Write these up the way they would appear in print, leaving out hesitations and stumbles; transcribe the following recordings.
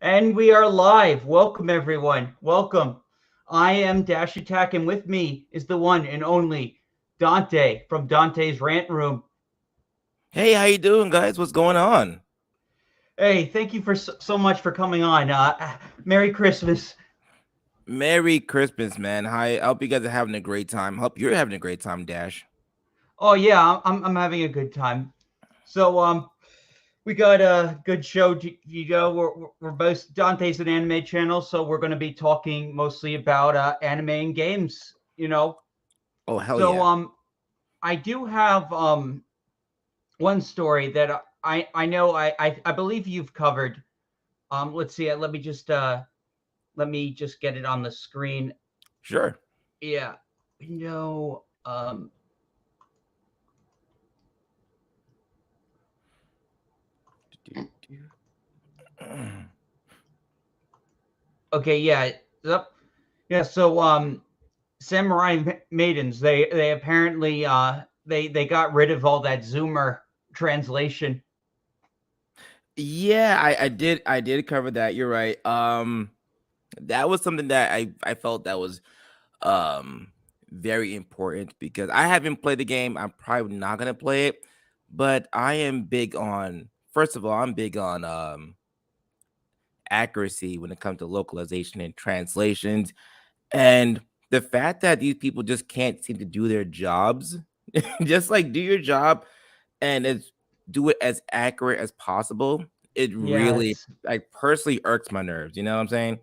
And we are live. Welcome, everyone. Welcome. I am Dash Attack, and with me is the one and only Dante from Dante's Rant Room. Hey, how you doing, guys? What's going on? Hey, thank you for so much for coming on. Merry Christmas. Merry Christmas, man. Hi, I hope you guys are having a great time. Hope you're having a great time, Dash. Oh yeah, I'm having a good time. So we got a good show. We're both Dante's an anime channel, so we're going to be talking mostly about anime and games. Oh, hell So yeah. I do have one story that I know I believe you've covered. Let's see. Let me just get it on the screen. Sure. Yeah, no. Okay, yeah, yep, yeah. So samurai maidens. They apparently they got rid of all that Zoomer translation. Yeah, I did cover that. You're right. That was something that I felt that was um very important because I haven't played the game. I'm probably not gonna play it, but I am big on. First of all, I'm big on accuracy when it comes to localization and translations. And the fact that these people just can't seem to do their jobs, just like do your job and do it as accurate as possible, it Yeah, really like personally irks my nerves. You know what I'm saying?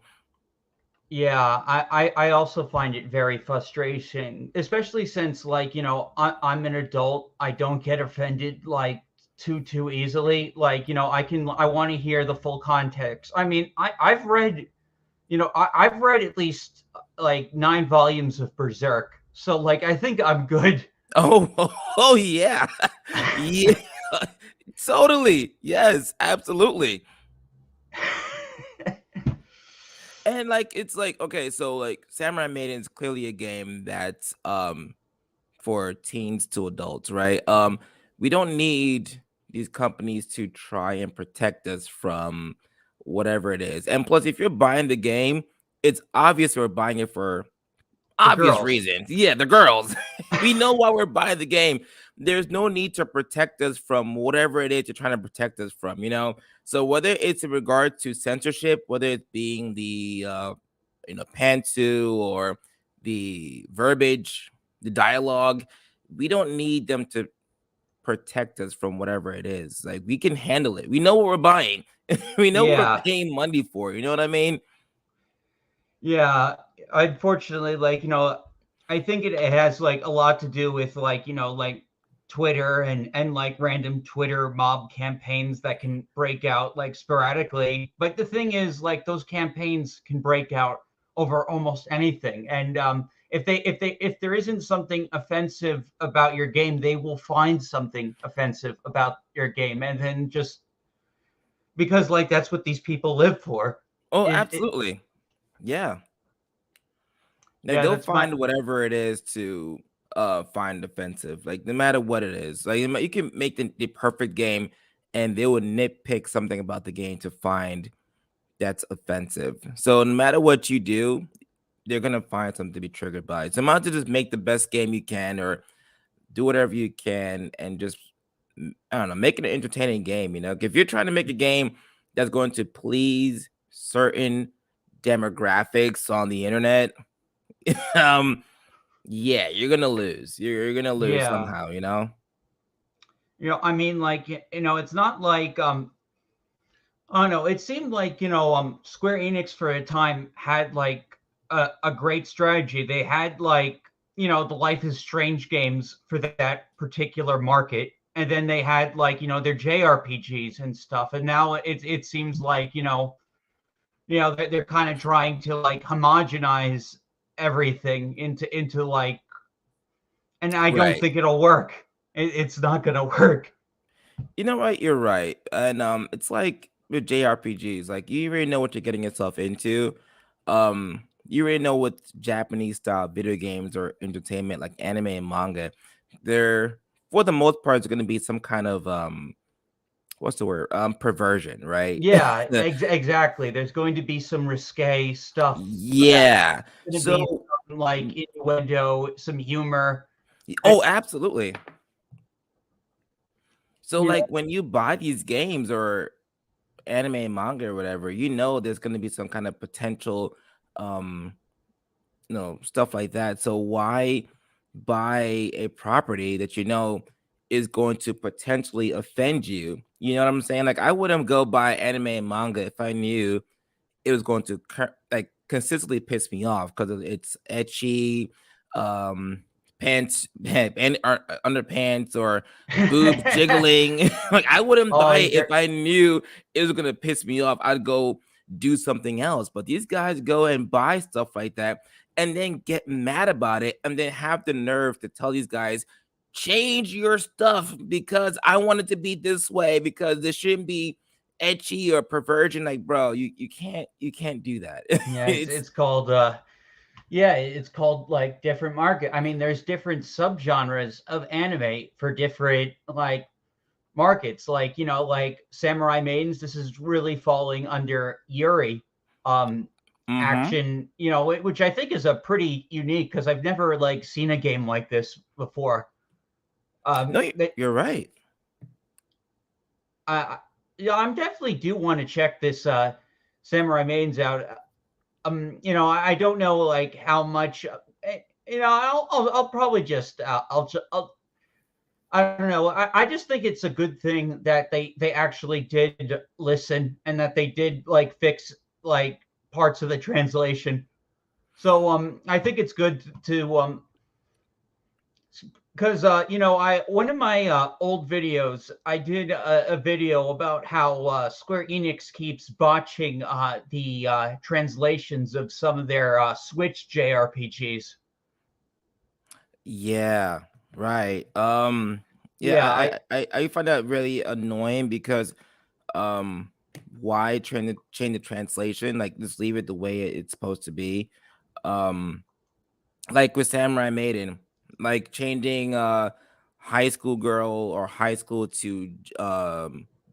yeah. I also find it very frustrating, especially since like I'm an adult. I don't get offended like too easily. Like I want to hear the full context. I mean I've read I've read at least like 9 volumes of Berserk, so like I think I'm good. Oh, oh yeah, yeah, totally. Yes, absolutely. And like it's like okay, so like Samurai Maiden is clearly a game that's for teens to adults, right? We don't need these companies to try and protect us from whatever it is. And plus, if you're buying the game, it's obvious we're buying it for The obvious girls. reasons. Yeah, the girls. We know why we're buying the game. There's no need to protect us from whatever it is you're trying to protect us from. So whether it's in regard to censorship, whether it's being the pantsu or the verbiage, the dialogue, we don't need them to protect us from whatever it is. Like we can handle it. We know what we're buying. We know what we're Yeah. paying money for. You know what I mean? Yeah, unfortunately, like, I think it has like a lot to do with like, like Twitter and like random Twitter mob campaigns that can break out like sporadically. But the thing is, like, those campaigns can break out over almost anything. And if there isn't something offensive about your game, they will find something offensive about your game, and then just because like that's what these people live for. Oh, It absolutely. Yeah. Like Yeah, they'll that's my find whatever it is to find offensive. Like no matter what it is. Like you can make the perfect game and they would nitpick something about the game to find that's offensive. So no matter what you do, they're gonna find something to be triggered by. So might as well just make the best game you can or do whatever you can and just I don't know, make it an entertaining game. If you're trying to make a game that's going to please certain demographics on the internet, um, yeah, you're gonna lose. You're gonna lose yeah. somehow. I mean, like, it's not like I don't know. It seemed like Square Enix for a time had like a great strategy. They had like the Life is Strange games for that particular market, and then they had like their JRPGs and stuff. And now it seems like they're kind of trying to like homogenize everything into like, and I don't Right. think it'll work. It's not gonna work. You know what? You're right. And it's like with JRPGs, like you already know what you're getting yourself into. You already know what Japanese style video games or entertainment like anime and manga. They're for the most part, it's going to be some kind of what's the word? Perversion, right? Yeah, exactly. There's going to be some risque stuff that's Yeah. going to be So, some, like innuendo, some humor. And, oh, absolutely. So, you know, like when you buy these games or anime and manga or whatever, you know there's going to be some kind of potential, um, stuff like that. So why buy a property that you know is going to potentially offend you? You know what I'm saying? Like I wouldn't go buy anime and manga if I knew it was going to like consistently piss me off because it's etchy, um, pants and underpants or boobs jiggling. Like I wouldn't oh, buy it if I knew it was gonna piss me off. I'd go do something else. But these guys go and buy stuff like that and then get mad about it and then have the nerve to tell these guys change your stuff because I want it to be this way because this shouldn't be etchy or perversion. Like, bro, you can't do that. yeah, It's it's called yeah, it's called like different market. I mean, there's different subgenres of anime for different like markets. Like, like Samurai Maidens, this is really falling under Yuri mm-hmm. action, which I think is a pretty unique because I've never like seen a game like this before. No, That you're right. I yeah, I'm definitely do want to check this Samurai Maidens out. I don't know like how much. I'll probably just I don't know. I just think it's a good thing that they actually did listen and that they did like fix like parts of the translation. So I think it's good to because I one of my old videos I did a video about how Square Enix keeps botching the translations of some of their Switch JRPGs. Yeah, right. Yeah, Yeah, I I find that really annoying because um why trying to change the translation? Like just leave it the way it's supposed to be. Um like with Samurai Maiden, like changing high school girl or high school to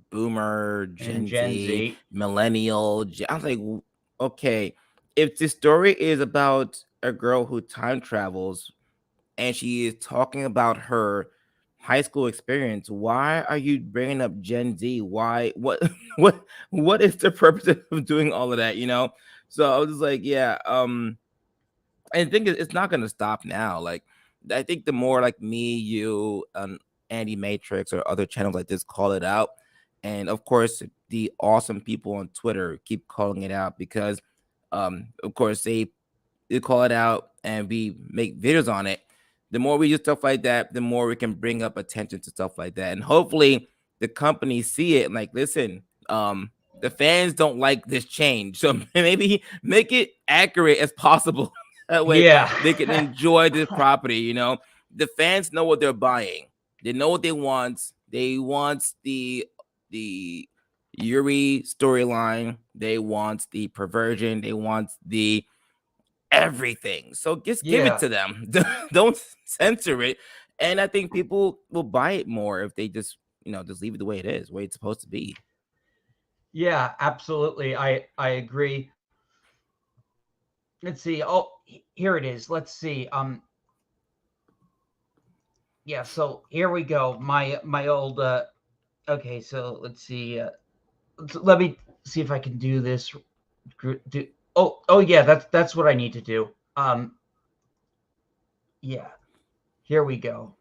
boomer, and Gen Gen Z, Z. millennial. I was like, okay, if the story is about a girl who time travels and she is talking about her high school experience, why are you bringing up Gen Z? Why? What? What is the purpose of doing all of that? So I was just like, yeah, and the thing is, it's not gonna stop now. Like, I think the more like me, you, Andy Matrix, or other channels like this call it out, and of course the awesome people on Twitter keep calling it out because, of course they call it out and we make videos on it. The more we do stuff like that, the more we can bring up attention to stuff like that, and hopefully the companies see it and like, listen, the fans don't like this change, so maybe make it accurate as possible. That way Yeah. they can enjoy this property. The fans know what they're buying. They know what they want. They want the Yuri storyline. They want the perversion. They want the everything. So just give it Yeah. to them. Don't censor it. And I think people will buy it more if they just leave it the way it is, the way it's supposed to be. Yeah, absolutely. I agree. Let's see. Oh, here it is. Let's see. Yeah, so here we go. My old okay, so let's see. Let me see if I can do this. Do, oh yeah, that's what I need to do. Yeah. Here we go.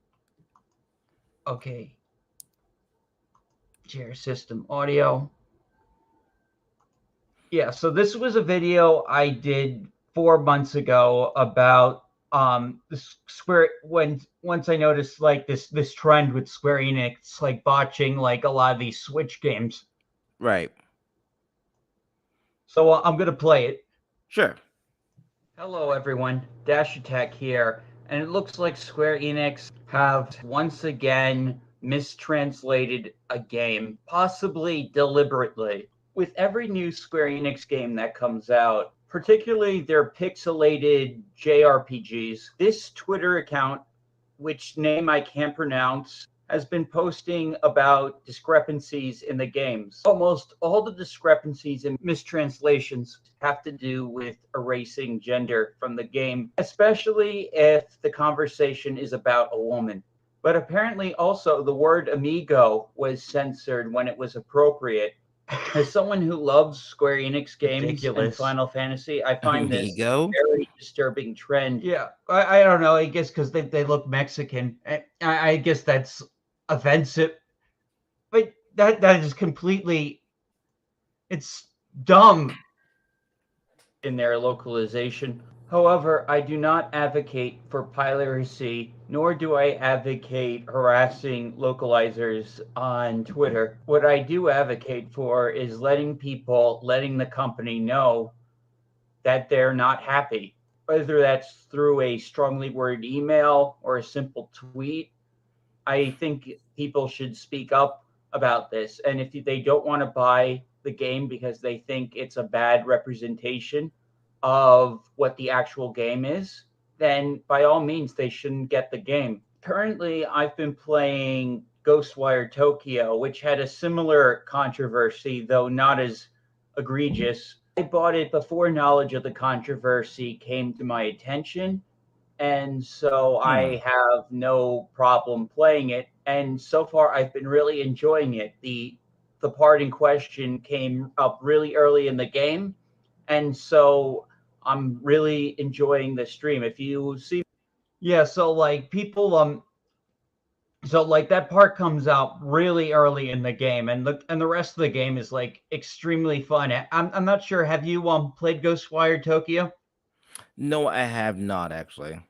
Okay. Share system audio. Yeah, so this was a video I did 4 months ago about the Square when once I noticed like this trend with Square Enix like botching like a lot of these Switch games. Right. So I'm gonna play it. Sure. Hello everyone, Dash Attack here, and it looks like Square Enix have once again mistranslated a game, possibly deliberately. With every new Square Enix game that comes out, particularly their pixelated JRPGs, this Twitter account, which name I can't pronounce, has been posting about discrepancies in the games. Almost all the discrepancies and mistranslations have to do with erasing gender from the game, especially if the conversation is about a woman. But apparently, also, the word amigo was censored when it was appropriate. As someone who loves Square Enix games and Ridiculous. Final Fantasy, I find this Amigo? very disturbing trend. Yeah, I don't know. I guess because they look Mexican. I guess that's offensive. But that is completely. It's dumb. In their localization. However, I do not advocate for piracy, nor do I advocate harassing localizers on Twitter. What I do advocate for is letting the company know that they're not happy, whether that's through a strongly worded email or a simple tweet. I think people should speak up about this. And if they don't want to buy the game because they think it's a bad representation of what the actual game is, then by all means, they shouldn't get the game. Currently, I've been playing Ghostwire Tokyo, which had a similar controversy, though not as egregious. I bought it before knowledge of the controversy came to my attention, and so I have no problem playing it. And so far, I've been really enjoying it. The part in question came up really early in the game, and so I'm really enjoying the stream. If you see, Yeah, so like people so like that part comes out really early in the game, and the rest of the game is like extremely fun. I'm not sure. Have you played Ghostwire Tokyo? No, I have not actually.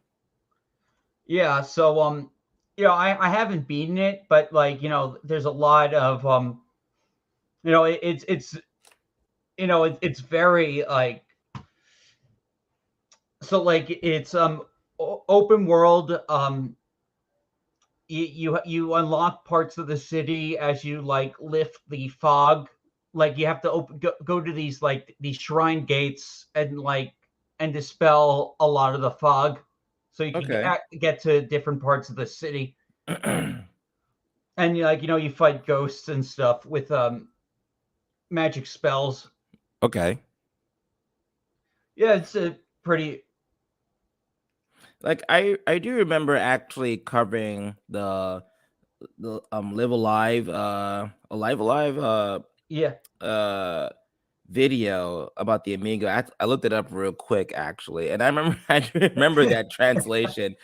Yeah, so I haven't beaten it, but like there's a lot of it's it's very like so like it's open world. You unlock parts of the city as you like lift the fog. Like you have to go to these like these shrine gates and dispel a lot of the fog, so you can Okay. get to different parts of the city. And like you fight ghosts and stuff with magic spells. Okay. Yeah, it's a pretty. Like I do remember actually covering the Live Alive Yeah, uh video about the Amigo. I looked it up real quick actually, and I remember I do remember that translation.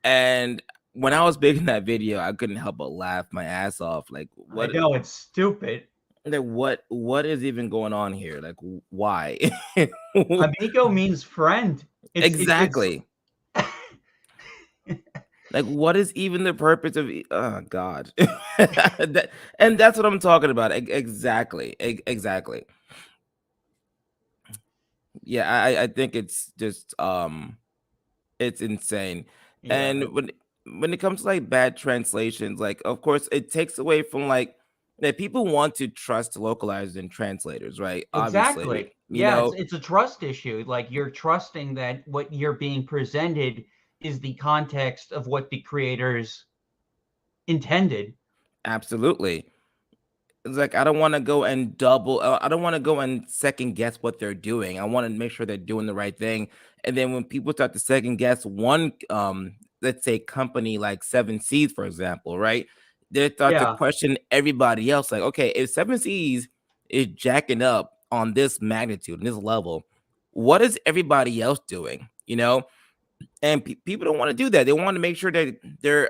And when I was making that video, I couldn't help but laugh my ass off. Like I know it's stupid. what is even going on here? Like why? Amigo means friend. It's Exactly. Like, what is even the purpose of? Oh God, and that's what I'm talking about. Exactly, exactly. Yeah, I think it's just it's insane. yeah, And when it comes to like bad translations, like of course it takes away from like that people want to trust localizers and translators, right? Obviously, exactly. Yeah, it's a trust issue. Like you're trusting that what you're being presented is the context of what the creators intended. absolutely. It's like I don't want to go and I don't want to go and second guess what they're doing. I want to make sure they're doing the right thing. And then when people start to second guess one let's say company like Seven Seas, for example, right? They start to Yeah, question everybody else. Like, okay, if Seven Seas is jacking up on this magnitude and this level, what is everybody else doing? And people don't want to do that. They want to make sure that they're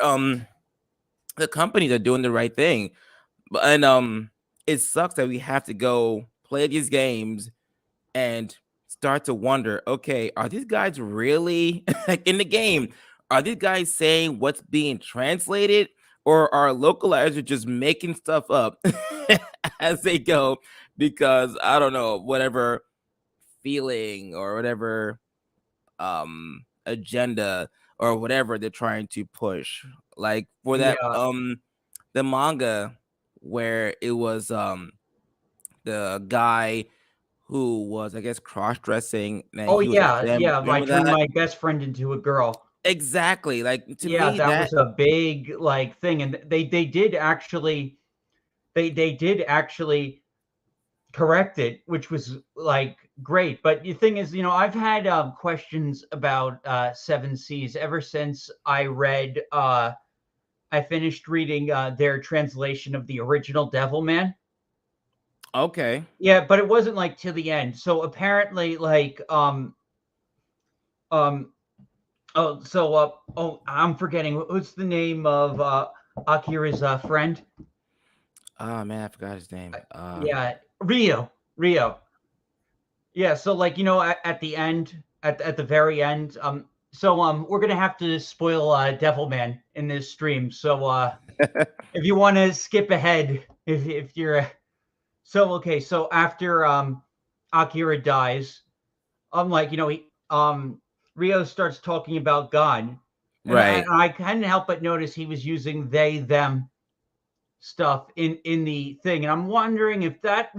the companies are doing the right thing. And it sucks that we have to go play these games and start to wonder, okay, are these guys really like in the game? Are these guys saying what's being translated, or are localizers just making stuff up as they go? Because I don't know, whatever feeling or whatever agenda or whatever they're trying to push. Like for that yeah. the manga where it was the guy who was I guess cross dressing and Oh he was a yeah, femme. yeah. I Remember turned that? my best friend into a girl. Exactly. Like to Yeah, me, that that was a big like thing, and they did actually they did actually correct it, which was like great. But the thing is, I've had questions about Seven Seas ever since I finished reading their translation of the original Devilman. okay. Yeah, but it wasn't like to the end. So apparently, like um I'm forgetting what's the name of Akira's friend. Oh man, I forgot his name. Yeah, Rio. Yeah, so like at the end, at the very end, we're gonna have to spoil Devilman in this stream. So if you want to skip ahead, if you're so okay, so after Akira dies, like he Rio starts talking about God, and Right. I couldn't help but notice he was using they them stuff in the thing, and I'm wondering if that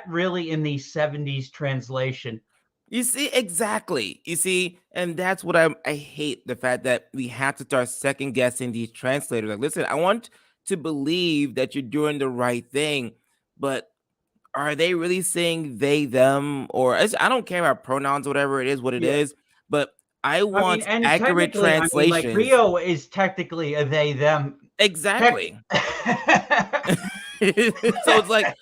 really in the 70s translation. You see, exactly. You see, and that's what I hate the fact that we have to start second guessing these translators. Like, listen, I want to believe that you're doing the right thing, but are they really saying they, them, or I don't care about pronouns, whatever it is, what it Yeah. is, but I I mean, want and accurate technically, I mean, like translations. Rio is technically a they them. Tech. Exactly. So it's like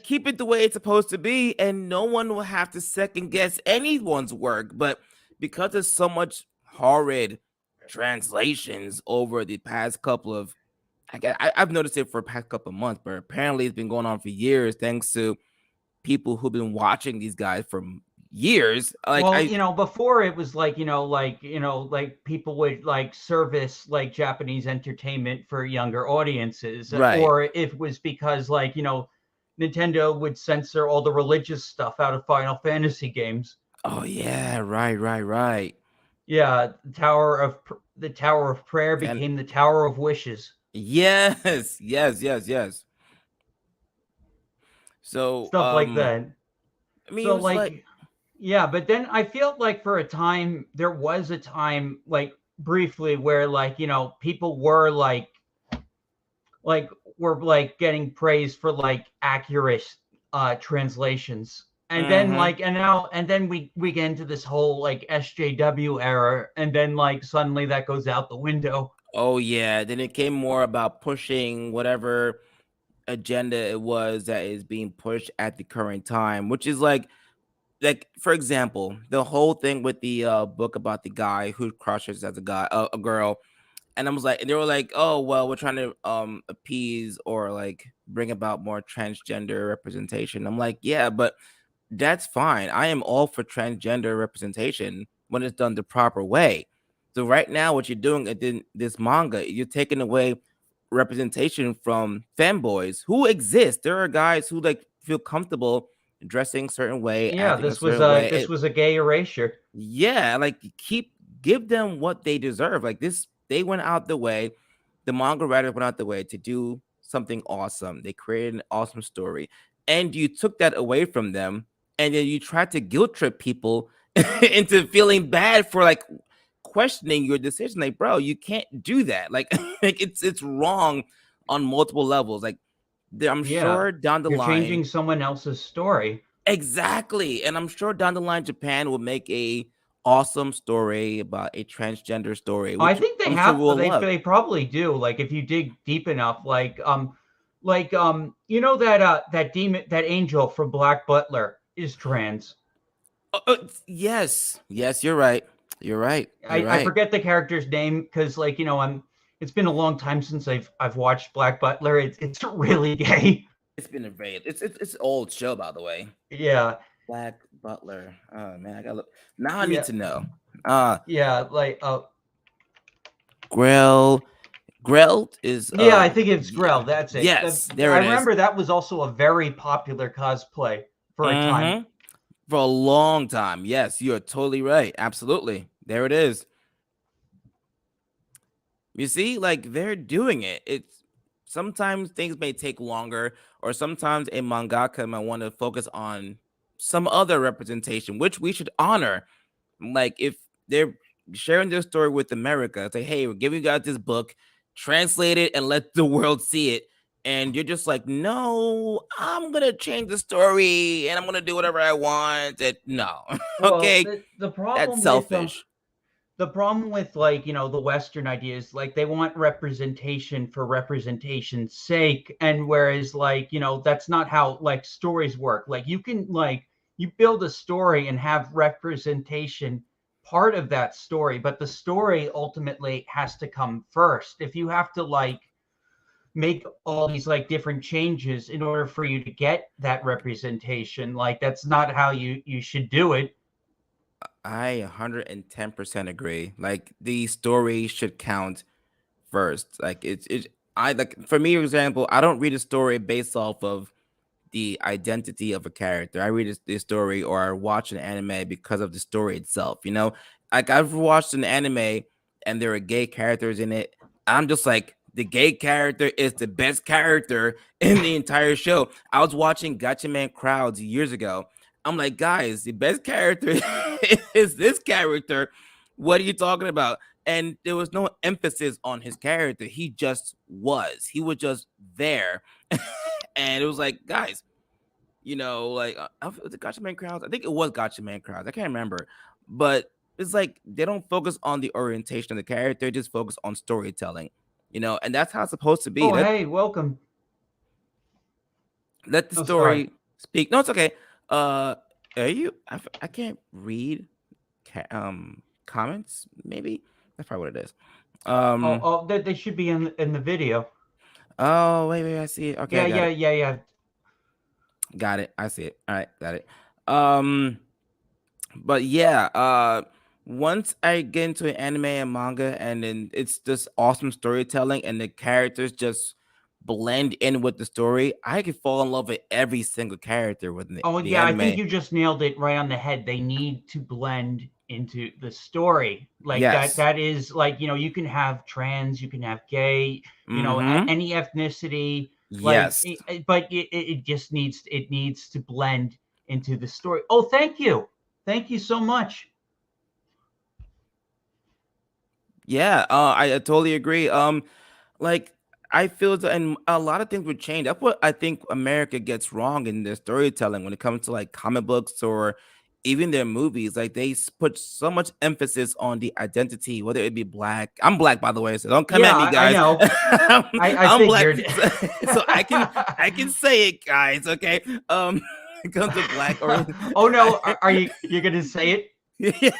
keep it the way it's supposed to be, and no one will have to second guess anyone's work. But because there's so much horrid translations over the past couple of, I've noticed it for the past couple of months, but apparently it's been going on for years, thanks to people who've been watching these guys for years. Like Well, I, before it was like, like people would like service like Japanese entertainment for younger audiences, right. or if it was because like, Nintendo would censor all the religious stuff out of Final Fantasy games. Oh yeah, right. Yeah, the Tower of Prayer And became the Tower of Wishes. yes. So Stuff like that. I mean, it So was like, like yeah, but then I feel like for a time there was a time like briefly where like, people were like were like getting praise for like accurate translations. And then mm-hmm. like and then we get into this whole like SJW era, and then like suddenly that goes out the window. Oh yeah, then it came more about pushing whatever agenda it was that is being pushed at the current time, which is like for example, the whole thing with the book about the guy who crushes as a guy, a girl, and I was like, and they were like, oh well, we're trying to appease or like bring about more transgender representation. I'm like, yeah, but that's fine. I am all for transgender representation when it's done the proper way. So right now, what you're doing in this manga, you're taking away representation from fanboys who exist. There are guys who like feel comfortable dressing a certain way, Yeah, acting a certain way. this was a gay erasure. Yeah, like give them what they deserve. Like this, they went out the way. The manga writers went out the way to do something awesome. They created an awesome story, and you took that away from them, and then you tried to guilt trip people into feeling bad for like questioning your decision. Like, bro, you can't do that. Like, like it's wrong on multiple levels. Like, I'm Yeah. sure down the You're line. changing someone else's story. Exactly. And I'm sure down the line Japan will make a awesome story about a transgender story, I which think I'm sure we'll love. they probably do. Like if you dig deep enough, that demon, that angel from Black Butler is trans. Yes. Yes, you're right. You're right. You're I right. forget the character's name because like it's been a long time since I've watched Black Butler. It's really gay. It's been a very it's an old show, by the way. Yeah. Black Butler. Oh man, I gotta look. Now I need Yeah. to know. Yeah, Grell. Grell is yeah, I think it's Grell. That's it. yes, there I it is. remember that was also a very popular cosplay for a time. For a long time. Yes, you're totally right. Absolutely. There it is. You see, like they're doing it. It's sometimes things may take longer, or sometimes a mangaka might want to focus on some other representation, which we should honor. Like if they're sharing their story with America. It's like, hey, we're giving you guys this book, translate it and let the world see it. And you're just like, no, I'm gonna change the story and I'm gonna do whatever I want. And no, Well, okay, the that's problem with selfish. the problem with like the Western ideas, like they want representation for representation's sake, and whereas like that's not how like stories work. Like you can like you build a story and have representation part of that story, but the story ultimately has to come first. If you have to like make all these like different changes in order for you to get that representation, like that's not how you should do it. I 110% agree. Like the story should count first. Like I like for me, for example, I don't read a story based off of the identity of a character. I read the story or watch an anime because of the story itself. Like I've watched an anime and there are gay characters in it. I'm just like, the gay character is the best character in the entire show. I was watching Gotcha Man Crowds years ago. I'm like, guys, the best character is this character. What are you talking about? And there was no emphasis on his character. He just was. He was just there. And it was like, guys, like was it Gotcha Man Crowds? I think it was Gotcha Man Crowds. I can't remember, but it's like they don't focus on the orientation of the character; just focus on storytelling. And that's how it's supposed to be. Oh, Let hey, welcome. let the Oh, sorry. story speak. No, it's okay. Are you? I can't read comments. Maybe that's probably what it is. They should be in the video. Oh, wait, I see it. Okay, I got it. Yeah. Got it. I see it. All right, got it. But yeah, once I get into an anime and manga, and then it's just awesome storytelling, and the characters just blend in with the story, I can fall in love with every single character within Oh the yeah, I think anime. you just nailed it right on the head. They need to blend into the story. Like Yes. that is like, you can have trans, you can have gay, Mm-hmm. any ethnicity, like Yes. but it just needs to blend into the story. Oh, thank you. Thank you so much. Yeah. I totally agree. Like I feel that, and a lot of things would change. That's what I think America gets wrong in their storytelling when it comes to like comic books or even their movies. Like they put so much emphasis on the identity, whether it be black. I'm black, by the way, so don't come Yeah, at me, I guys. know. I'm, I I'm black, figured. so I can say it, guys. Okay. When it comes to black or Oh no, I, are you gonna say it? yeah.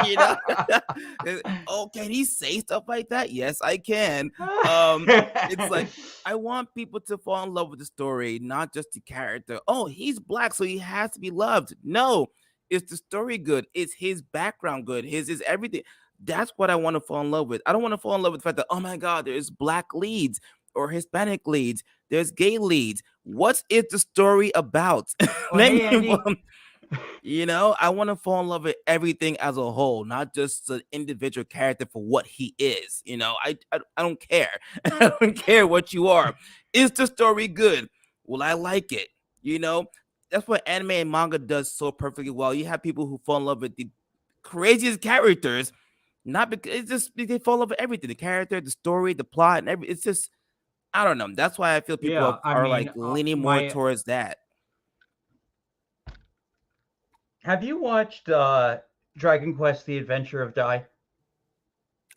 you know oh, can he say stuff like that? Yes, I can. It's like I want people to fall in love with the story, not just the character. Oh, he's black, so he has to be loved. No, it's the story good, it's his background good, his is everything. That's what I want to fall in love with. I don't want to fall in love with the fact that, oh my god, there's black leads or Hispanic leads, there's gay leads. What is the story about? Oh, Let hey, me Andy. I want to fall in love with everything as a whole, not just the individual character for what he is. I don't care. I don't care what you are. Is the story good? Will I like it? That's what anime and manga does so perfectly well. You have people who fall in love with the craziest characters, not because it's just they fall in love with everything, the character, the story, the plot, and every. It's just, I don't know. That's why I feel people Yeah, I are like mean, leaning more my towards that. have you watched Dragon Quest: The Adventure of Dai?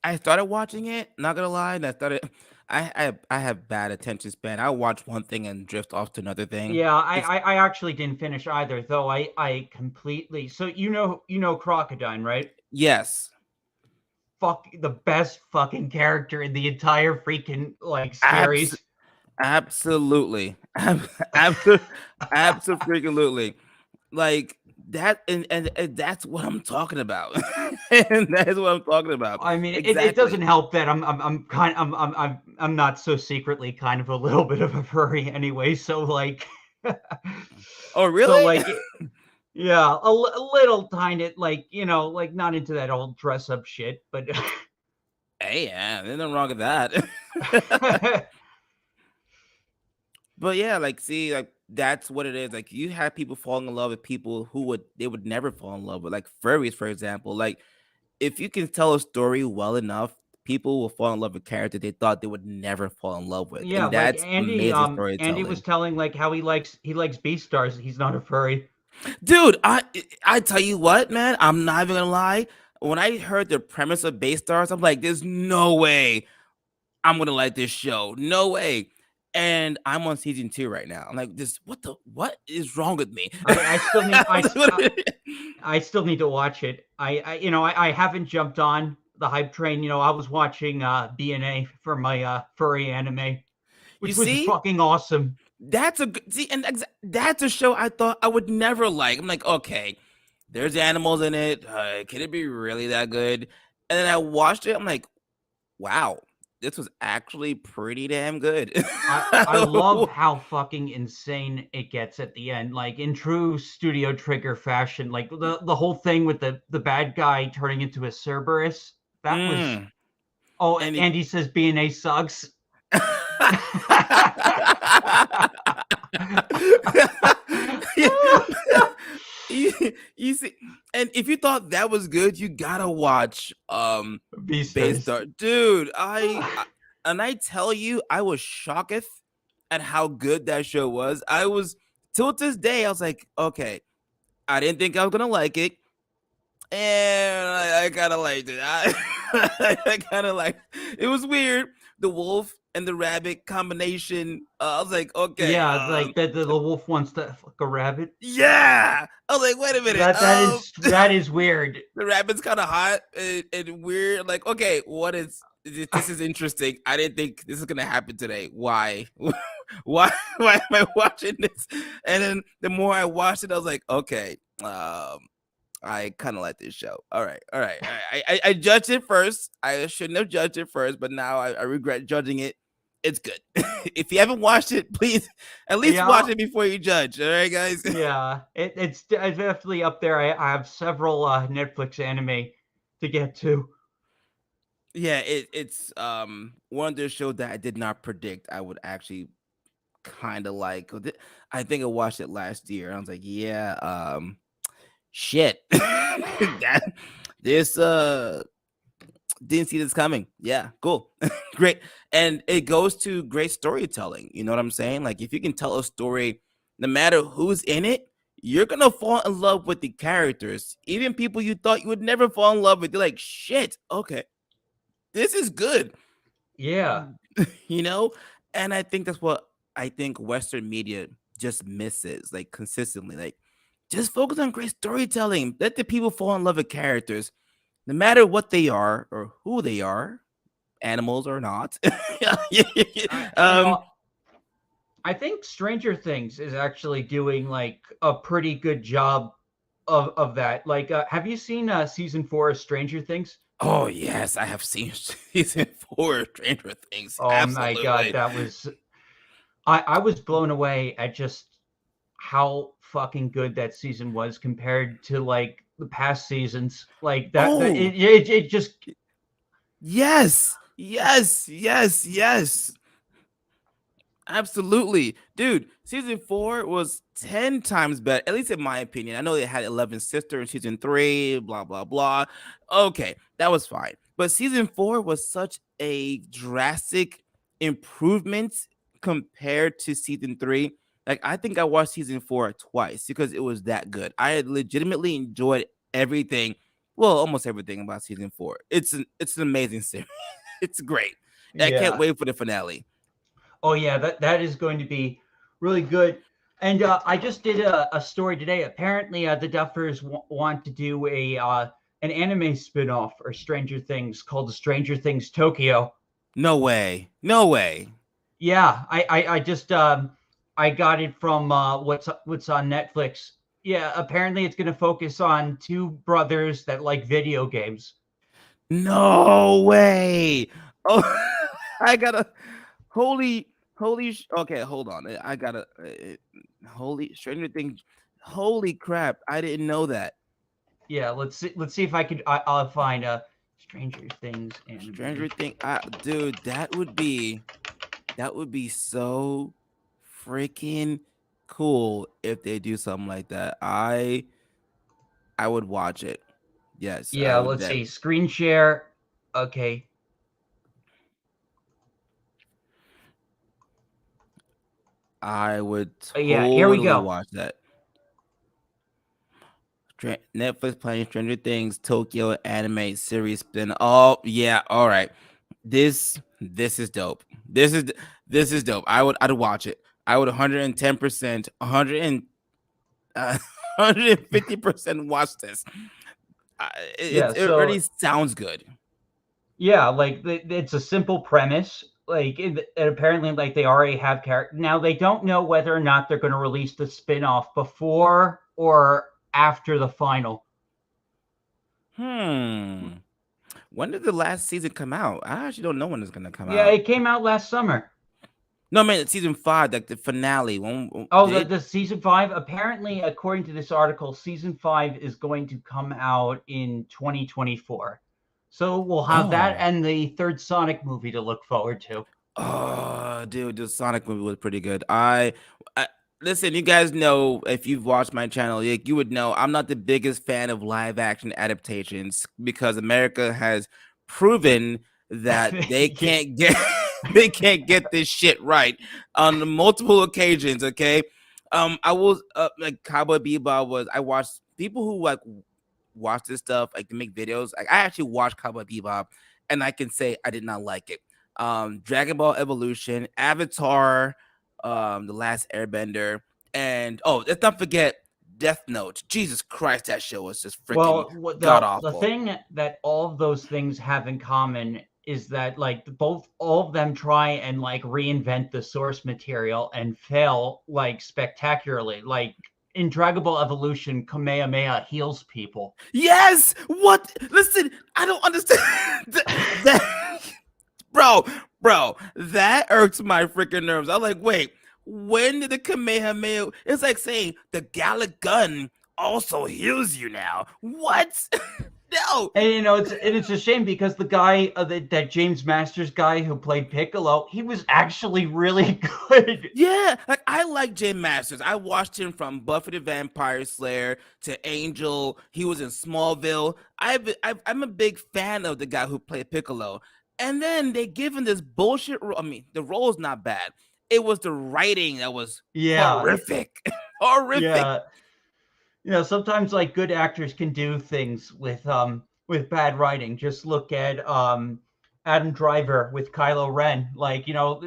I started watching it. Not gonna lie, and I started. I have bad attention span. I watch one thing and drift off to another thing. Yeah, I, It's I I actually didn't finish either, though. I completely. So you know Crocodile, right? yes, Fuck, the best fucking character in the entire freaking like abs- series. absolutely, absolutely, absolutely. Like that, and that's what I'm talking about. And that is what I'm talking about. I mean, it doesn't Exactly. help that I'm kind I'm not so secretly kind of a little bit of a furry anyway. So like, Oh, so really? like, yeah, a little tiny, like like not into that old dress up shit, but Hey, yeah, there's nothing wrong with that. But yeah, like, see, like that's what it is. Like you have people falling in love with people who they would never fall in love with, like furries, for example. Like if you can tell a story well enough, people will fall in love with characters they thought they would never fall in love with, Yeah, and like that's amazing Andy was storytelling. telling like how he likes Beastars. He's not a furry. Dude, I tell you what, man, I'm not even gonna lie. When I heard the premise of Bay Stars, I'm like, there's no way I'm gonna like this show. No way. And I'm on season 2 right now. I'm like, this what is wrong with me? I still need I still need to watch it. I haven't jumped on the hype train. I was watching BNA for my furry anime, You which was see? fucking awesome. That's a see, and that's a show I thought I would never like. I'm like, okay, there's animals in it. Can it be really that good? And then I watched it. I'm like, wow, this was actually pretty damn good. I love how fucking insane it gets at the end, like in true Studio Trigger fashion. Like the whole thing with the bad guy turning into a Cerberus. That was Mm. oh, And Andy says B&A sucks. you, you see, and if you thought that was good, you gotta watch Base Beastars. Star. Dude, and I tell you, I was shocked at how good that show was. I was till this day, I was like, okay, I didn't think I was gonna like it. And I kind of liked it. I kind of like it. Was weird. The wolf and the rabbit combination. I was like, okay, Yeah, like the wolf wants to fuck a rabbit. yeah. I was like, wait a minute. That is weird. The rabbit's kind of hot and weird. Like, okay, what is this? Is interesting. I didn't think this is gonna happen today. Why? Why am I watching this? And then the more I watched it, I was like, okay, I kind of like this show. All right. I judged it first. I shouldn't have judged it first, but now I regret judging it. It's good. If you haven't watched it, please at least watch it before you judge. All right, guys. Yeah, it's definitely up there. I have several Netflix anime to get to. Yeah, it's one of those shows that I did not predict I would actually kind of like. I think I watched it last year. I was like, yeah, shit. that this didn't see this coming. Yeah, cool. Great. And it goes to great storytelling. You know what I'm saying? Like if you can tell a story, no matter who's in it, you're gonna fall in love with the characters. Even people you thought you would never fall in love with. They're like, shit, okay, this is good. Yeah. You know? And I think that's what I think Western media just misses, like consistently. Like, just focus on great storytelling. Let the people fall in love with characters, no matter what they are or who they are, animals or not. I think Stranger Things is actually doing like a pretty good job of that. Like, have you seen season 4 of Stranger Things? Oh yes, I have seen season 4 of Stranger Things. Oh my god, Absolutely. that was I was blown away at just how fucking good that season was compared to like the past seasons. Like that Oh it just yes. Absolutely. Dude, season 4 was 10 times better, at least in my opinion. I know they had 11 sister in season 3, blah, blah, blah. Okay, that was fine. But season 4 was such a drastic improvement compared to season 3. Like, I think I watched season 4 twice because it was that good. I had legitimately enjoyed everything. Well, almost everything about season 4. It's an amazing series. It's great. I can't yeah. wait for the finale. Oh yeah, that is going to be really good. And I just did a story today. Apparently, the Duffers want to do an anime spin-off for Stranger Things called Stranger Things Tokyo. No way. No way. Yeah, I just I got it from what's on Netflix. Yeah, apparently it's going to focus on two brothers that like video games. No way. Oh, I gotta. Okay, hold on. I gotta. Holy Stranger Things. Holy crap! I didn't know that. Yeah, let's see if I'll find Stranger Things anime. Stranger Things. Dude, that would be so freaking cool if they do something like that. I would watch it. Yes, I Yeah, would. let's see. Screen share. Okay. I would Yeah, here we totally go. watch that. Netflix playing Stranger Things Tokyo anime series spin. Oh yeah, all right. This is dope. This is dope. I'd watch it. I would 110%, 150% watch this. Yeah, It so already sounds good. yeah, like it's a simple premise. Like and apparently, like they already have character. Now they don't know whether or not they're going to release the spin-off before or after the final. Hmm. When did the last season come out? I actually don't know when it's gonna come Yeah, out. it came out last summer. No, man, it's season 5, like the finale. When Oh, did the season 5. Apparently, according to this article, season 5 is going to come out in 2024. So we'll have that Oh. and the third Sonic movie to look forward to. Oh, dude, the Sonic movie was pretty good. I listen. You guys know if you've watched my channel, you would know I'm not the biggest fan of live action adaptations because America has proven that they Yeah. can't get they can't get this shit right on multiple occasions. Okay, I was like Cowboy Bebop was. I watched people who like watch this stuff like to make videos. Like I actually watched Cowboy Bebop, and I can say I did not like it. Dragon Ball Evolution, Avatar, The Last Airbender, and oh, let's not forget Death Note. Jesus Christ, that show was just freaking Well, god the awful. thing that all of those things have in common is that like both all of them try and like reinvent the source material and fail like spectacularly. Like in Dragon Ball Evolution, Kamehameha heals people. Yes, what? Listen, I don't understand that, bro. That irks my freaking nerves. I'm like, wait, when did the Kamehameha? It's like saying the Gallic gun also heals you now. What? No. And it's a shame because the guy that James Masters guy who played Piccolo, he was actually really good. Yeah, like I like Jim Masters. I watched him from Buffy the Vampire Slayer to Angel. He was in Smallville. I'm a big fan of the guy who played Piccolo. And then they give him this bullshit role. I mean, the role is not bad. It was the writing that was Yeah, horrific. Horrific. yeah. Sometimes like good actors can do things with bad writing. Just look at Adam Driver with Kylo Ren. Like, he Oh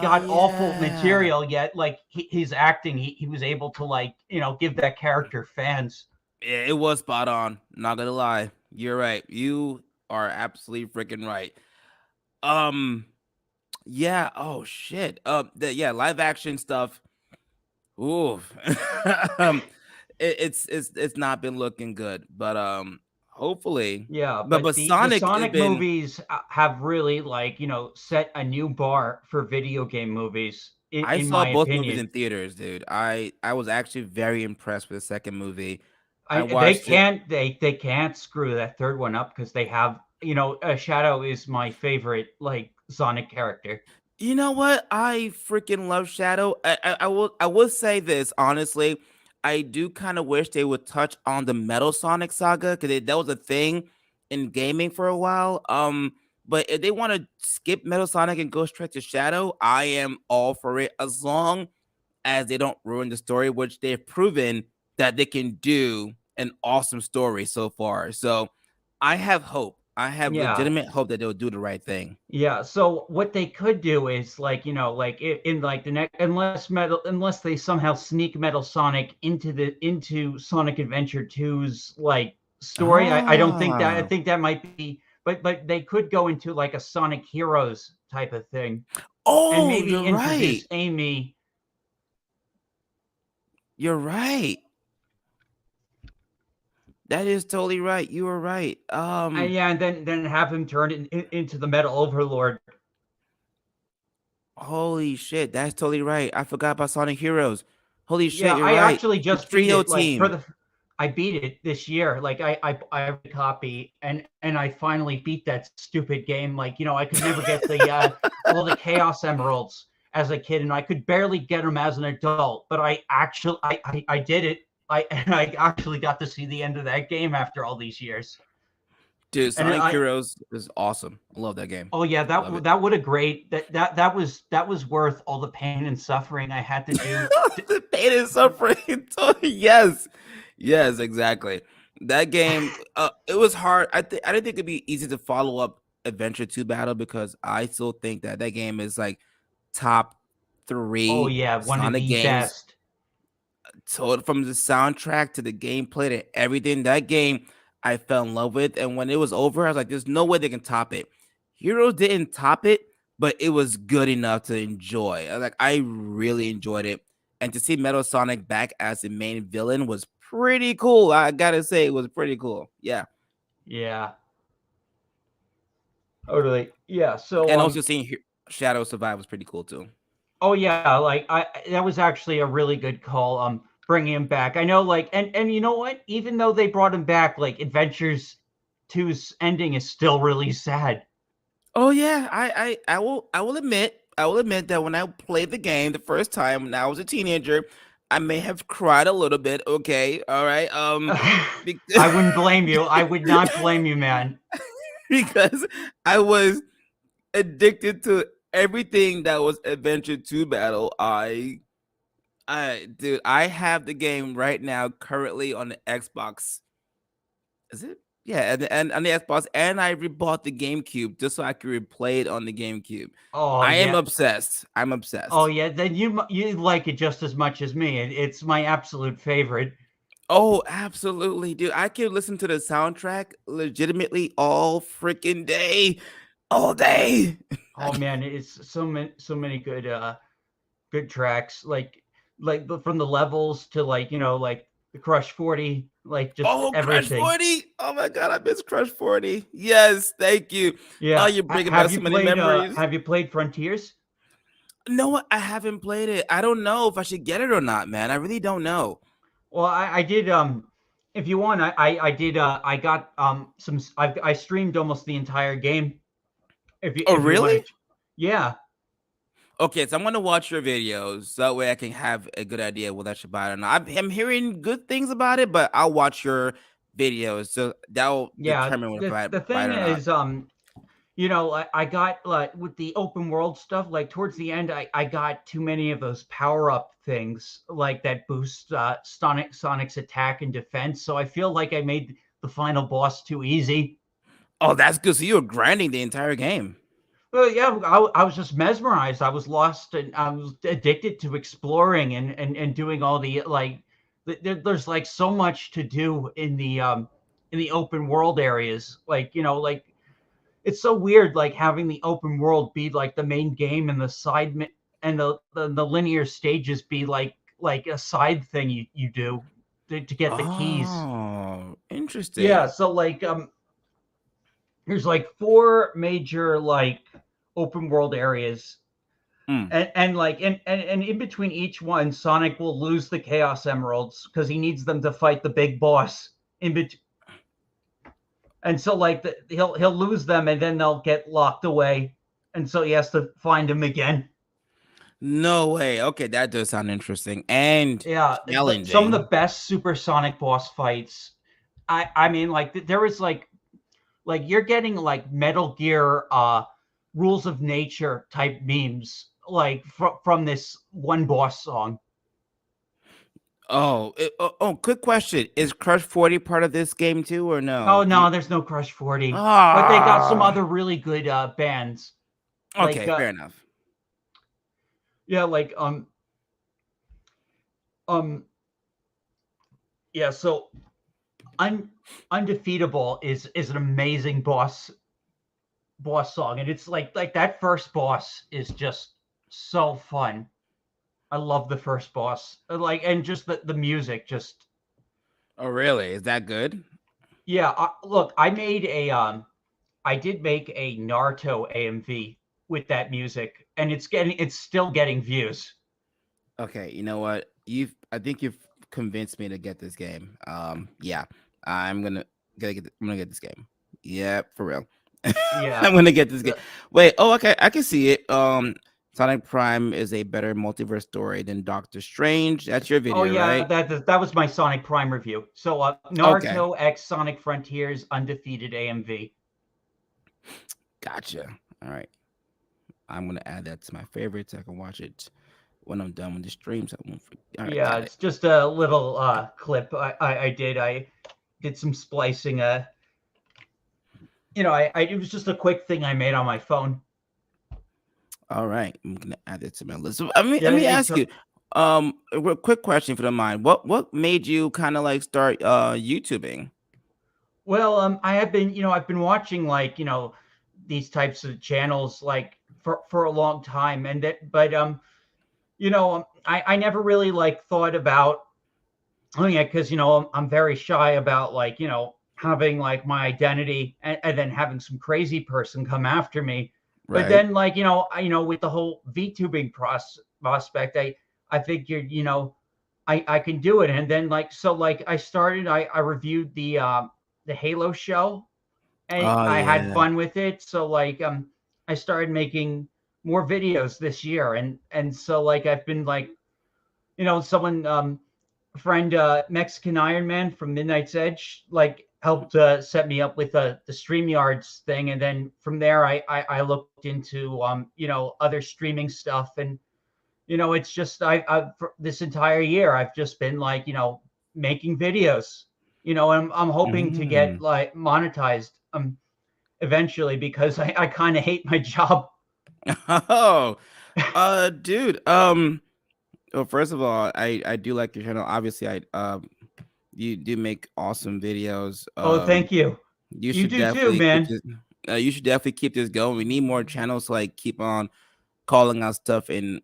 got awful yeah. material, yet like his acting, he was able to like, give that character fans. Yeah, it was spot on. Not gonna lie. You're right. You are absolutely freaking right. Um, yeah. Oh shit. Yeah, live action stuff. Ooh, um, it's not been looking good, but hopefully, Yeah, but but the Sonic has Sonic been. movies have really like, set a new bar for video game movies I in saw my both movies opinion. in theaters, dude. I was actually very impressed with the second movie. I They watched it. can't they can't screw that third one up because they have Shadow is my favorite like Sonic character. You know what? I freaking love Shadow. I will say this honestly. I do kind of wish they would touch on the Metal Sonic saga because that was a thing in gaming for a while. But if they want to skip Metal Sonic and go straight to Shadow, I am all for it as long as they don't ruin the story, which they've proven that they can do an awesome story so far. So I have hope. I have Yeah. legitimate hope that they'll do the right thing. Yeah, so what they could do is like, like in like the next unless they somehow sneak Metal Sonic into Sonic Adventure 2's like story. I don't think that I Ah. think that might be but they could go into like a Sonic Heroes type of thing and Oh, maybe you're right. introduce Amy. You're right. That is totally right. You were right. Yeah, and then have him turn into the Metal Overlord. Holy shit, that's totally right. I forgot about Sonic Heroes. Holy shit, Yeah, you're I right. actually The just beat trio it like team. I beat it this year. Like I have a copy and I finally beat that stupid game. Like, I could never get the all the Chaos Emeralds as a kid and I could barely get them as an adult, but I did it. I actually got to see the end of that game after all these years. Dude, And Sonic Heroes is awesome. I love that game. Oh yeah, Love it. that would have great that was worth all the pain and suffering I had to do. The pain and suffering. Yes, yes, exactly. That game, it was hard. I didn't think it'd be easy to follow up Adventure 2 Battle because I still think that game is like top Oh 3 yeah, one of Sonic the games. best. So from the soundtrack to the gameplay to everything, that game I fell in love with. And when it was over, I was like, "There's no way they can top it." Heroes didn't top it, but it was good enough to enjoy. I really enjoyed it, and to see Metal Sonic back as the main villain was pretty cool. I gotta say, it was pretty cool. Yeah. Yeah. Totally. Yeah. So And also seeing Shadow survive was pretty cool too. oh yeah, like that was actually a really good call. Bringing him back. I know, like, and you know what? Even though they brought him back, like Adventures 2's ending is still really sad. Oh yeah, I will admit that when I played the game the first time when I was a teenager, I may have cried a little bit. Okay, all right. I wouldn't blame you. I would not blame you, man. Because I was addicted to everything that was Adventure 2 Battle. Dude, I have the game right now currently on the Xbox. Is it? Yeah, and on the Xbox, and I rebought the GameCube just so I could replay it on the GameCube. Oh I am yeah. obsessed. I'm obsessed. Oh yeah. Then you like it just as much as me. It's my absolute favorite. Oh, absolutely, dude. I can listen to the soundtrack legitimately all freaking day, all day. Oh man, it's so many good tracks. From the levels to like like the Crush 40, like just Oh, Crush everything. 40. Oh my god, I miss Crush 40. Yes, thank you. Oh, Yeah. you're bringing back so many memories. Have you played Frontiers? No, I haven't played it. I don't know if I should get it or not, man. I really don't know. Well, I did if you want I did I got I streamed almost the entire game Oh, if you really? want to. Yeah. Okay, so I'm gonna watch your videos so that way I can have a good idea whether I should buy it or not. I'm hearing good things about it, but I'll watch your videos so that'll Yeah, determine if I the buy it thing or not. is I got like with the open world stuff, like towards the end, I got too many of those power up things like that boost Sonic's attack and defense. So I feel like I made the final boss too easy. Oh, that's good. So you were grinding the entire game. Well, yeah, I was just mesmerized. I was lost and I was addicted to exploring and doing all the like. There's like so much to do in the open world areas. Like like it's so weird like having the open world be like the main game and the and the linear stages be like a side thing you do to get the keys. Oh, Yeah, interesting. so like there's like four major like open world areas Mm. and like and in between each one Sonic will lose the Chaos Emeralds because he needs them to fight the big boss in between. And so like he'll lose them and then they'll get locked away and so he has to find them again. No way. Okay, that does sound interesting and Yeah, some of the challenging. best Supersonic boss fights. I mean like there was like you're getting like Metal Gear Rules of Nature type memes like from this one boss song. Quick question. Is Crush 40 part of this game too or Oh no? no, there's no Crush 40. But they got some Ah, other really good bands. Like okay, fair enough. yeah, like um yeah, so Undefeatable is an amazing boss song and it's like that first boss is just so fun. I love the first boss. Like and just the music just Oh, really? Is that good? yeah, look, I did make a Naruto AMV with that music and it's still getting views. Okay, you know what? I think you've convinced me to get this game. Yeah. I'm gonna I'm gonna get this game. Yeah, for real. Yeah. I'm gonna get this game. Wait, oh okay, I can see it. Sonic Prime is a better multiverse story than Doctor Strange. That's your Oh video, yeah, right? that was my Sonic Prime review. So Okay, Naruto X Sonic Frontiers Undefeated AMV. gotcha. All right, I'm gonna add that to my favorites. I can watch it when I'm done with the stream. So I won't forget. All right, Yeah, got it. it's just a little clip I did. I did some splicing. It was just a quick thing I made on my phone. All right, I'm gonna add it to my list. So, let Yeah, me ask you, a quick question if you don't mind. What made you kind of like start YouTubing? well, I have been, I've been watching like, these types of channels like for a long time, and that, but I never really like thought about. Oh yeah, because I'm very shy about like having like my identity and then having some crazy person come after me. But Right. then like with the whole VTubing prospect, I figured I can do it. And then like so like I reviewed the Halo show and Oh I had yeah. fun with it. So like I started making more videos this year and so like I've been like someone friend Mexican Iron Man from Midnight's Edge like helped set me up with the StreamYards thing, and then from there I looked into other streaming stuff, and it's just I for this entire year I've just been like making videos, and I'm hoping to get Mm. like monetized eventually because I kind of hate my job. Oh, dude. Well, first of all, I do like your channel. Obviously, I you do make awesome videos. Oh, thank you. You You should do too, definitely keep man. this. You should definitely keep this going. We need more channels to like keep on calling out stuff in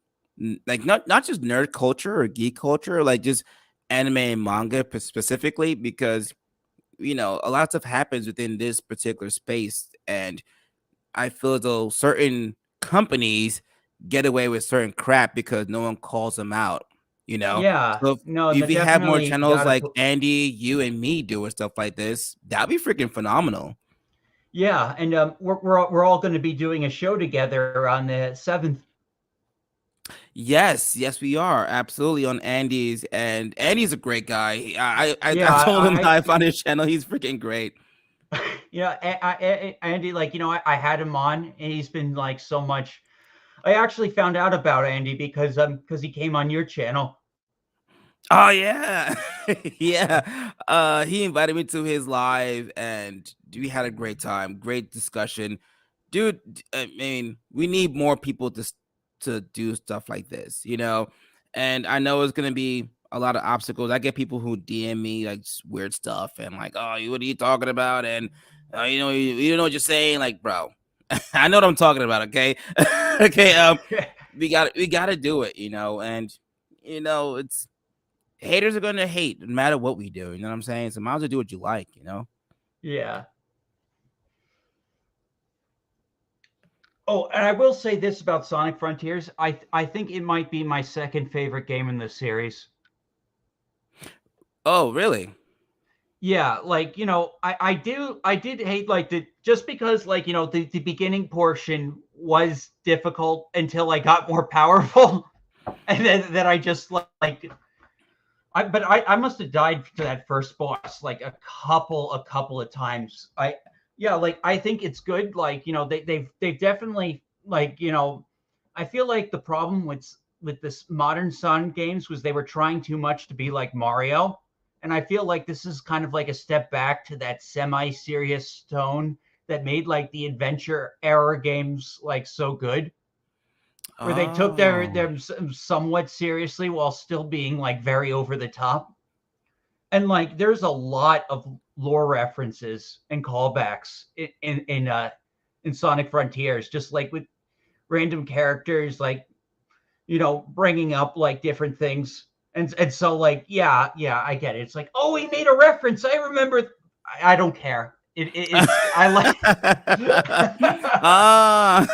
like not just nerd culture or geek culture, like just anime and manga specifically, because a lot of stuff happens within this particular space, and I feel as though certain companies get away with certain crap because no one calls them out, you know? Yeah, So no, if that we have more definitely channels gotta like put. Andy, you, and me doing stuff like this, that'd be freaking phenomenal. Yeah, and we're all going to be doing a show together on the 7th. Yes, yes, we are absolutely on Andy's, and Andy's a great guy. I Yeah, told him how I found his channel. He's freaking great. Andy, like I had him on, and he's been like so much. I actually found out about Andy because he came on your channel. Oh yeah. Yeah. He invited me to his live and we had a great time. Great discussion. Dude, I mean, we need more people to do stuff like this. And I know it's going to be a lot of obstacles. I get people who DM me like weird stuff and like, "Oh, what are you talking about?" And you don't know what you're saying, like, bro. I know what I'm talking about, okay? Okay, we got to do it. And it's haters are gonna hate no matter what we do. You know what I'm saying? So might as well do what you like. Yeah. Oh, and I will say this about Sonic Frontiers. I think it might be my second favorite game in the series. Oh, really? Yeah, like I did hate like the just because like the beginning portion was difficult until I got more powerful, and then I just like I must have died to that first boss like a couple of times. Yeah, like I think it's good. Like they've definitely like I feel like the problem with this modern Sonic games was they were trying too much to be like Mario, and I feel like this is kind of like a step back to that semi-serious tone that made like the adventure era games like so good, where they took Oh. them somewhat seriously while still being like very over the top. And like there's a lot of lore references and callbacks in Sonic Frontiers, just like with random characters like bringing up like different things. And so like yeah, I get it. It's like, oh, he made a reference. I remember. I don't care. It's I like. Ah.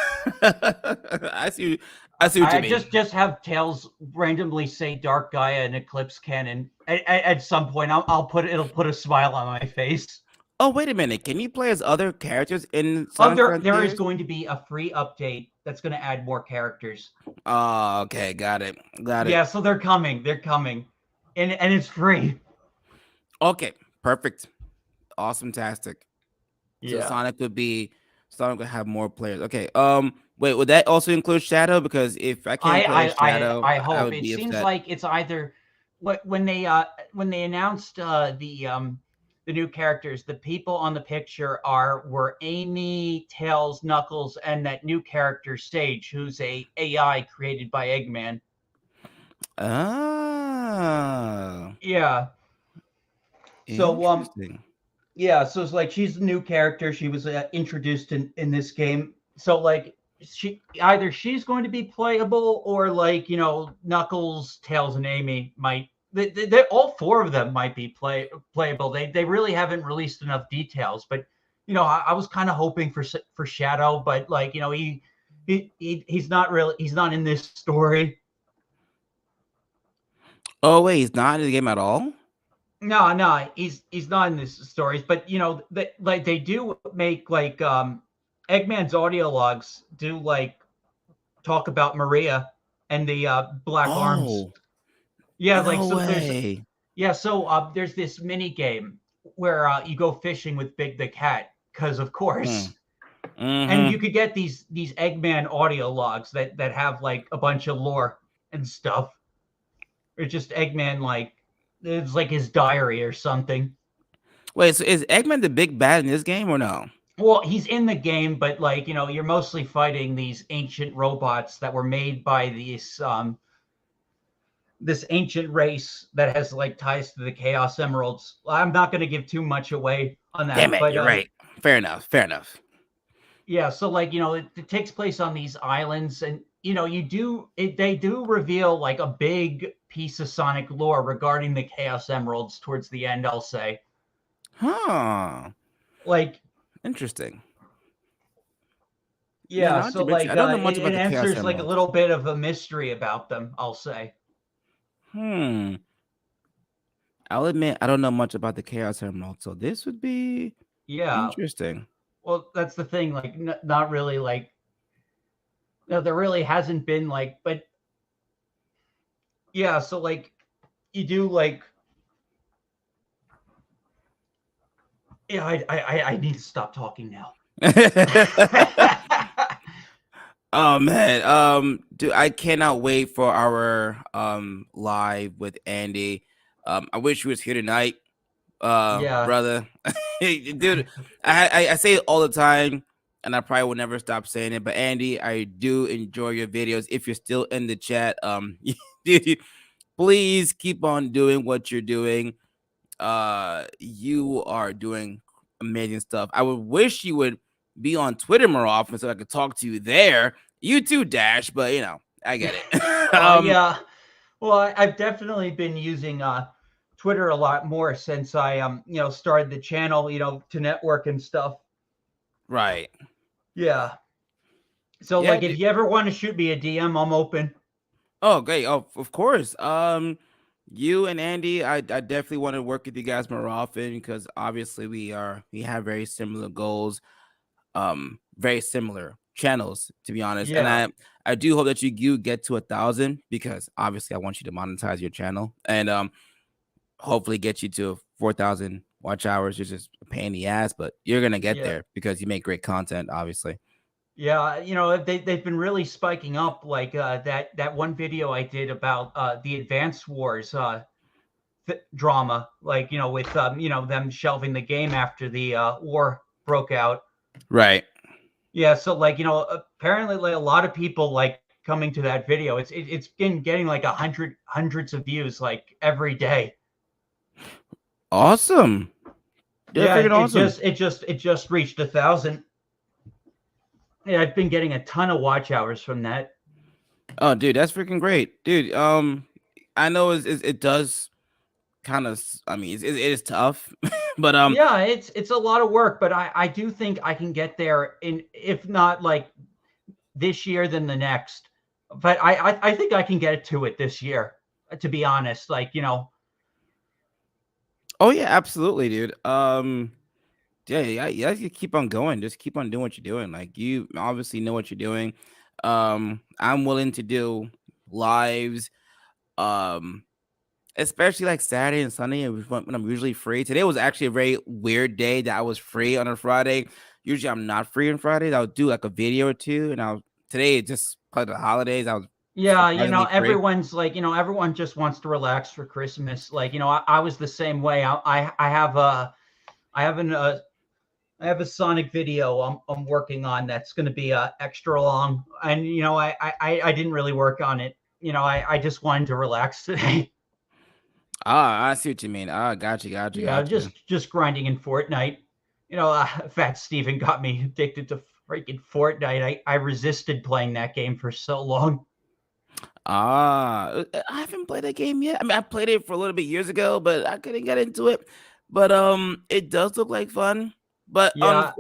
I see. I see what you I mean. just have Tails randomly say Dark Gaia and Eclipse Cannon at some point. It'll put a smile on my face. Oh, wait a minute. Can you play as other characters in Sonic There is Frontiers? going to be a free update that's going to add more characters. Oh, okay, got it. Yeah, so they're coming. They're coming, and it's free. Okay, perfect. Awesome tastic. So Yeah. Sonic would have more players. Okay. Wait, would that also include Shadow? Because if I can't play as Shadow, I I hope. would It be seems upset. like it's either when they announced the new characters, the people on the picture were Amy, Tails, Knuckles, and that new character Sage, who's a AI created by Eggman. Ah, Yeah. So interesting. yeah, so it's like she's a new character. She was introduced in this game. So like she's going to be playable, or like Knuckles, Tails, and Amy might. All four of them might be playable. They really haven't released enough details, but I was kind of hoping for Shadow, but like he's not in this story. Oh wait, he's not in the game at all. No, he's not in these stories, but they do make like Eggman's audio logs do like talk about Maria and the Black Arms. Oh, Yeah, like no so way. there's this mini game where you go fishing with Big the Cat, because of course. And Mm-hmm. you could get these Eggman audio logs that have like a bunch of lore and stuff. Or just Eggman, like it's like his diary or something. Wait, so is Eggman the big bad in this game or no? Well, he's in the game, but like you're mostly fighting these ancient robots that were made by this ancient race that has like ties to the Chaos Emeralds. I'm not going to give too much away on Damn that, it, but you're right. Fair enough. Fair enough. yeah. So like it takes place on these islands, and they do reveal like a big piece of Sonic lore regarding the Chaos Emeralds towards the end. I'll say, Huh. like. Interesting. Yeah, Yeah, not so to mention, like I don't know it, much about it the Chaos answers like a Emeralds. little bit of a mystery about them, I'll say. Hmm. I'll admit I don't know much about the Chaos Emeralds, so this would be Yeah. interesting. Well, that's the thing. Like, not really. Like, no, there really hasn't been like, but yeah. So like, you do like, yeah. I need to stop talking now. Oh man, dude, I cannot wait for our live with Andy. I wish he was here tonight, Yeah. brother. Dude, I say it all the time, and I probably will never stop saying it. But Andy, I do enjoy your videos. If you're still in the chat, dude, please keep on doing what you're doing. You are doing amazing stuff. I would wish you would be on Twitter more often so I could talk to you there. You too, Dash, but I get it. Yeah. Well, I've definitely been using Twitter a lot more since I started the channel, to network and stuff. Right. Yeah. So Yeah. like, if you ever want to shoot me a DM, I'm open. Oh, great. Oh, of course. You and Andy, I definitely want to work with you guys more often because obviously we have very similar goals, very similar channels, to be honest. And Yeah. I do hope that you get to 1,000 because obviously I want you to monetize your channel and hopefully get you to 4,000 watch hours. It's just a pain in the ass, but you're gonna get Yeah. there because you make great content, obviously. Yeah, they've been really spiking up, like that one video I did about the Advance Wars drama, like with them shelving the game after the war broke out. Right. Yeah, so like apparently like a lot of people like coming to that video. It's been getting like hundreds of views like every day. Awesome. You're Yeah, freaking awesome. it just reached 1,000. Yeah, I've been getting a ton of watch hours from that. Oh, dude, that's freaking great, dude. I know it does kind of. I mean, it is tough, but yeah, it's a lot of work, but I do think I can get there in, if not like this year, then the next. But I think I can get to it this year, to be honest. Like Oh yeah, absolutely, dude. Yeah, you keep on going. Just keep on doing what you're doing. Like you obviously know what you're doing. I'm willing to do lives. Um, Especially like Saturday and Sunday, when I'm usually free. Today was actually a very weird day that I was free on a Friday. Usually I'm not free on Fridays. I'll do like a video or two, and today just because of the holidays, I was Yeah, surprisingly free. everyone's like, everyone just wants to relax for Christmas. Like, I was the same way. I have I have an I have a Sonic video I'm working on that's going to be extra long, and I didn't really work on it. I just wanted to relax today. Ah, I see what you mean. Ah, Yeah, gotcha. just grinding in Fortnite. Fat Steven got me addicted to freaking Fortnite. I resisted playing that game for so long. I haven't played that game yet. I mean, I played it for a little bit years ago, but I couldn't get into it. But it does look like fun. But Yeah.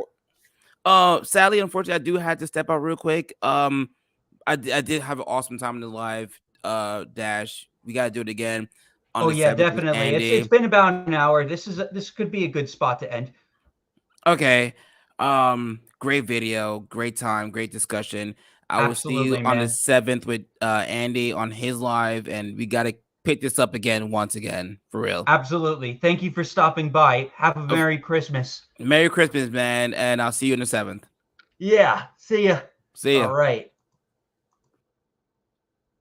sadly, unfortunately, I do have to step out real quick. I did have an awesome time in the live dash. We gotta do it again on Oh the yeah, 7th with definitely. It's Andy. been about an hour. This could be a good spot to end. Okay. Great video, great time, great discussion. I will see you Absolutely, on the man. 7th with Andy on his live, and we gotta pick this up again once again for real. Absolutely. Thank you for stopping by. Have a Of- Merry Christmas. Merry Christmas, man, and I'll see you on the 7th. Yeah. See ya. See All ya. right.